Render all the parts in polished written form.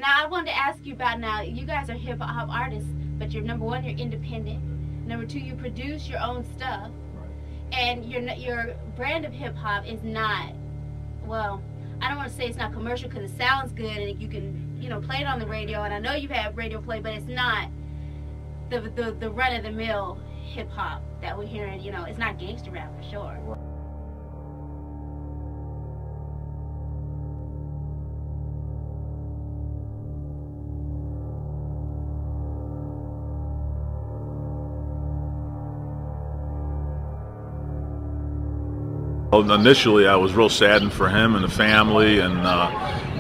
Now I wanted to ask you about, now you guys are hip hop artists, but you're, number one, you're independent. Number two, you produce your own stuff, and your brand of hip hop is not, well, I don't want to say it's not commercial because it sounds good and you can, you know, play it on the radio, and I know you've had radio play, but it's not the run of the mill hip hop that we're hearing. You know, it's not gangster rap for sure. Well, initially, I was real saddened for him and the family, and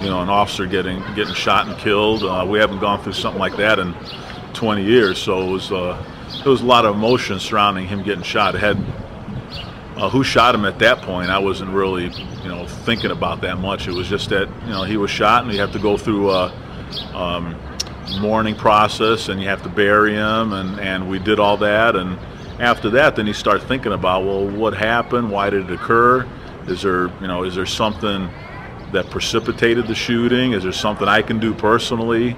you know, an officer getting shot and killed. We haven't gone through something like that in 20 years, so it was a lot of emotion surrounding him getting shot. It had who shot him at that point, I wasn't really, you know, thinking about that much. It was just that, you know, he was shot, and you have to go through a mourning process, and you have to bury him, and we did all that. And after that, then you start thinking about, well, what happened? Why did it occur? Is there something that precipitated the shooting? Is there something I can do personally?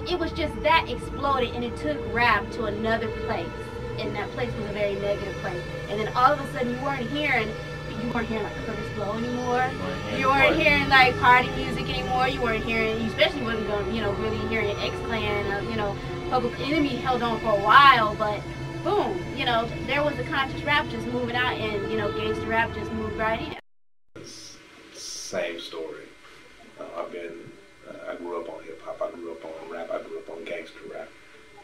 It was just that exploded, and it took rap to another place, and that place was a very negative place. And then all of a sudden, you weren't hearing like Curtis Blow anymore. You weren't hearing like party music anymore. You weren't hearing, you especially wasn't going, you know, really hearing X-Clan. You know, Public Enemy held on for a while, but boom, you know, there was a conscious rap just moving out, and, you know, gangster rap just moved right in. Same story. I grew up on hip hop. I grew up on rap. I grew up on gangster rap.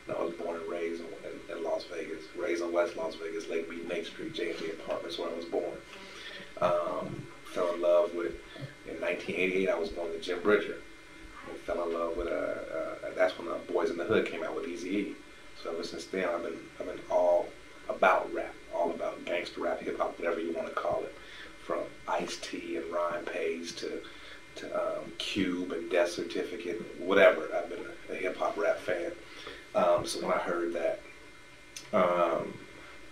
And I was born and raised in Las Vegas. Raised on West Las Vegas, Lake Mead, Main Street, J&B Apartments, where I was born. Fell in love with, in 1988, I was born to Jim Bridger. And fell in love with, that's when Boys in the Hood came out with Eazy-E. So ever since then, I've been all about rap, all about gangster rap, hip hop, whatever you want to call it. From Ice-T and Rhyme Page to Cube and Death Certificate, whatever. I've been a hip hop rap fan. So when I heard that,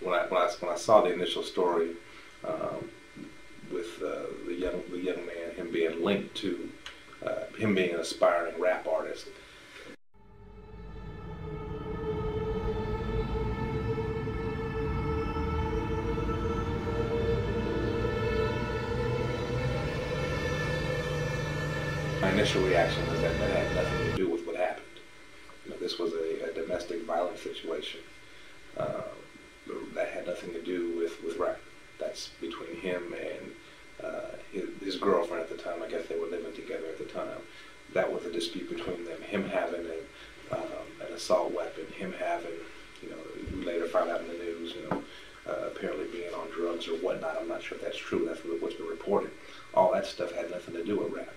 when I saw the initial story with the young man, him being linked to him being an aspiring rap artist. My initial reaction was that had nothing to do with what happened. You know, this was a domestic violence situation that had nothing to do with rap. That's between him and his girlfriend at the time. I guess they were living together at the time. That was a dispute between them. Him having an assault weapon. Him having, you know, we later found out in the news, you know, apparently being on drugs or whatnot. I'm not sure if that's true. That's what's been reported. All that stuff had nothing to do with rap.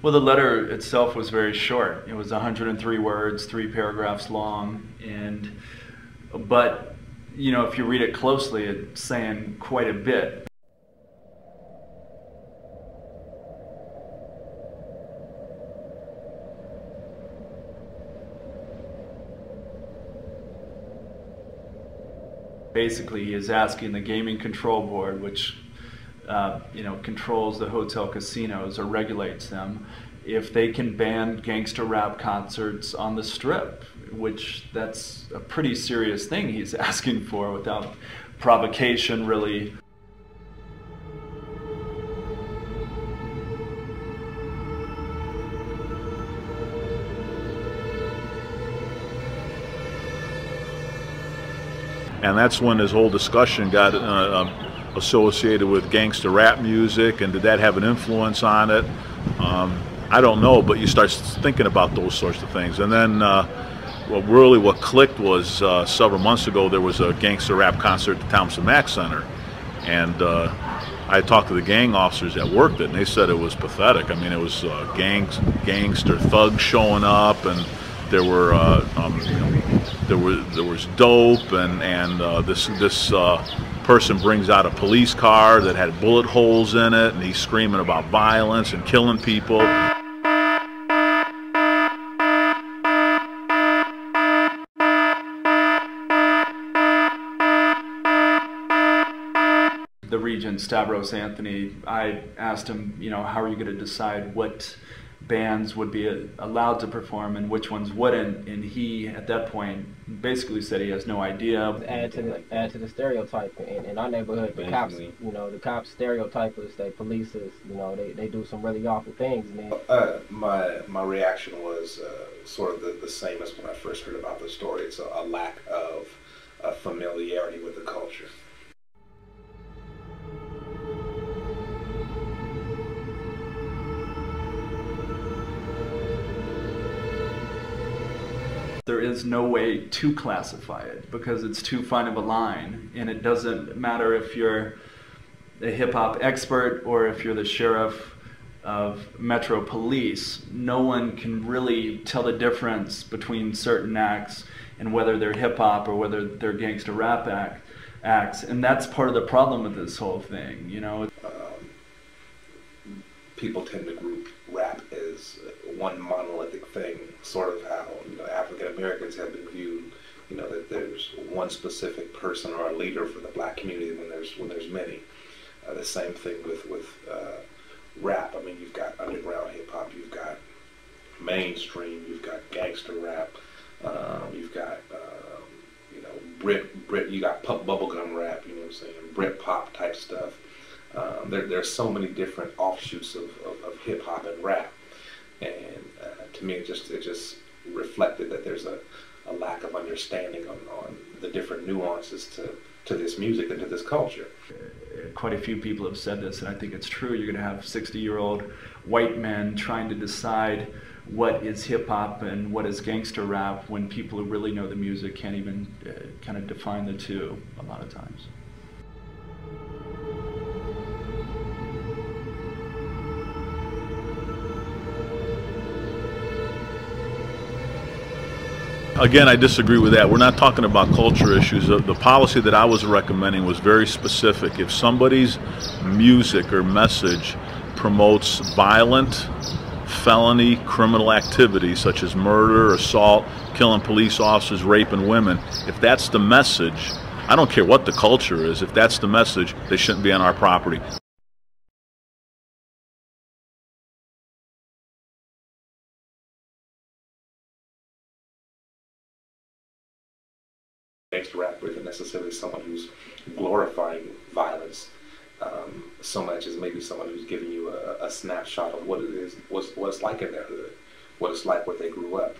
Well, the letter itself was very short. It was 103 words, 3 paragraphs long, but you know, if you read it closely, it's saying quite a bit. Basically, he is asking the Gaming Control Board, which you know, controls the hotel casinos or regulates them, if they can ban gangster rap concerts on the Strip, which that's a pretty serious thing he's asking for without provocation, really. And that's when this whole discussion got associated with gangster rap music, and did that have an influence on it? I don't know, but you start thinking about those sorts of things. And then what clicked was several months ago there was a gangster rap concert at the Thompson Mack Center, and I talked to the gang officers that worked it, and they said it was pathetic. I mean, it was gangster thugs showing up, and there were there was dope, and this person brings out a police car that had bullet holes in it, and he's screaming about violence and killing people. the regent, Stavros Anthony, I asked him, you know, how are you going to decide what bands would be allowed to perform and which ones wouldn't? And he, at that point, basically said he has no idea. Add to the stereotype in our neighborhood. The cops, you know, the cops stereotype us. They police us. You know, they do some really awful things, man. My reaction was sort of the same as when I first heard about the story. It's a lack of familiarity with the culture. There is no way to classify it because it's too fine of a line, and it doesn't matter if you're a hip-hop expert or if you're the sheriff of Metro Police. No one can really tell the difference between certain acts and whether they're hip-hop or whether they're gangster rap acts, and that's part of the problem with this whole thing, you know. People tend to group rap as one monolithic thing, sort of how, you know, African Americans have been viewed, you know, that there's one specific person or a leader for the black community when there's many. The same thing with rap. I mean, you've got underground hip hop, you've got mainstream, you've got gangster rap, you've got you know, Brit, you got bubblegum rap, you know what I'm saying, Brit pop type stuff. There's so many different offshoots of hip hop and rap, and to me it just reflected that there's a lack of understanding on the different nuances to this music and to this culture. Quite a few people have said this, and I think it's true. You're going to have 60-year-old white men trying to decide what is hip hop and what is gangster rap when people who really know the music can't even kind of define the two a lot of times. Again, I disagree with that. We're not talking about culture issues. The policy that I was recommending was very specific. If somebody's music or message promotes violent, felony, criminal activity such as murder, assault, killing police officers, raping women, if that's the message, I don't care what the culture is, if that's the message, they shouldn't be on our property. Gangster rapper isn't necessarily someone who's glorifying violence so much as maybe someone who's giving you a snapshot of what it is, what it's like in their hood, what it's like where they grew up.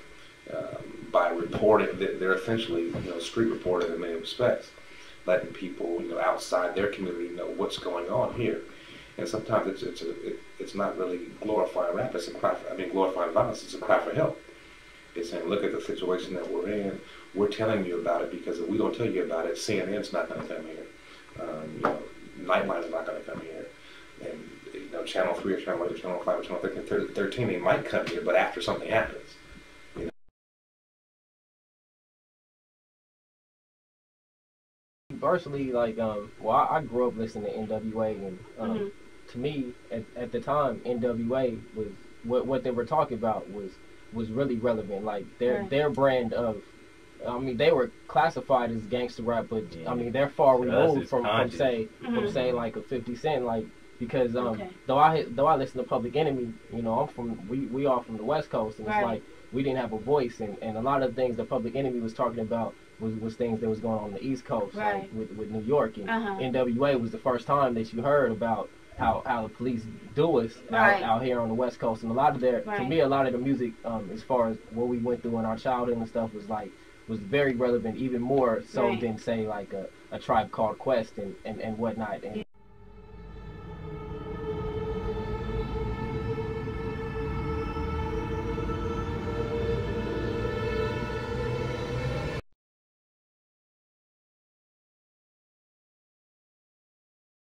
By reporting, they're essentially, you know, street reporting in many respects, letting people, you know, outside their community know what's going on here. And sometimes it's not really glorifying rap. It's a cry for, glorifying violence. It's a cry for help. It's saying, look at the situation that we're in. We're telling you about it because if we don't tell you about it, CNN's not going to come here. You know, Nightline's not going to come here. And, you know, Channel 3 or Channel 8 or Channel 5 or Channel 13, they might come here, but after something happens. You know? Personally, like, well, I grew up listening to NWA, and to me, at the time, NWA was, what they were talking about was really relevant. Like, their brand of, I mean, they were classified as gangster rap, but I mean, they're far removed from say like a 50 Cent, like, because though I listen to Public Enemy, you know, we are from the West Coast, and it's like we didn't have a voice, and a lot of the things that Public Enemy was talking about was things that was going on the East Coast, like with New York, and NWA was the first time that you heard about how the police do us out here on the West Coast, and a lot of to me, a lot of the music, as far as what we went through in our childhood and stuff, was very relevant, even more so than say like a Tribe Called Quest and whatnot. And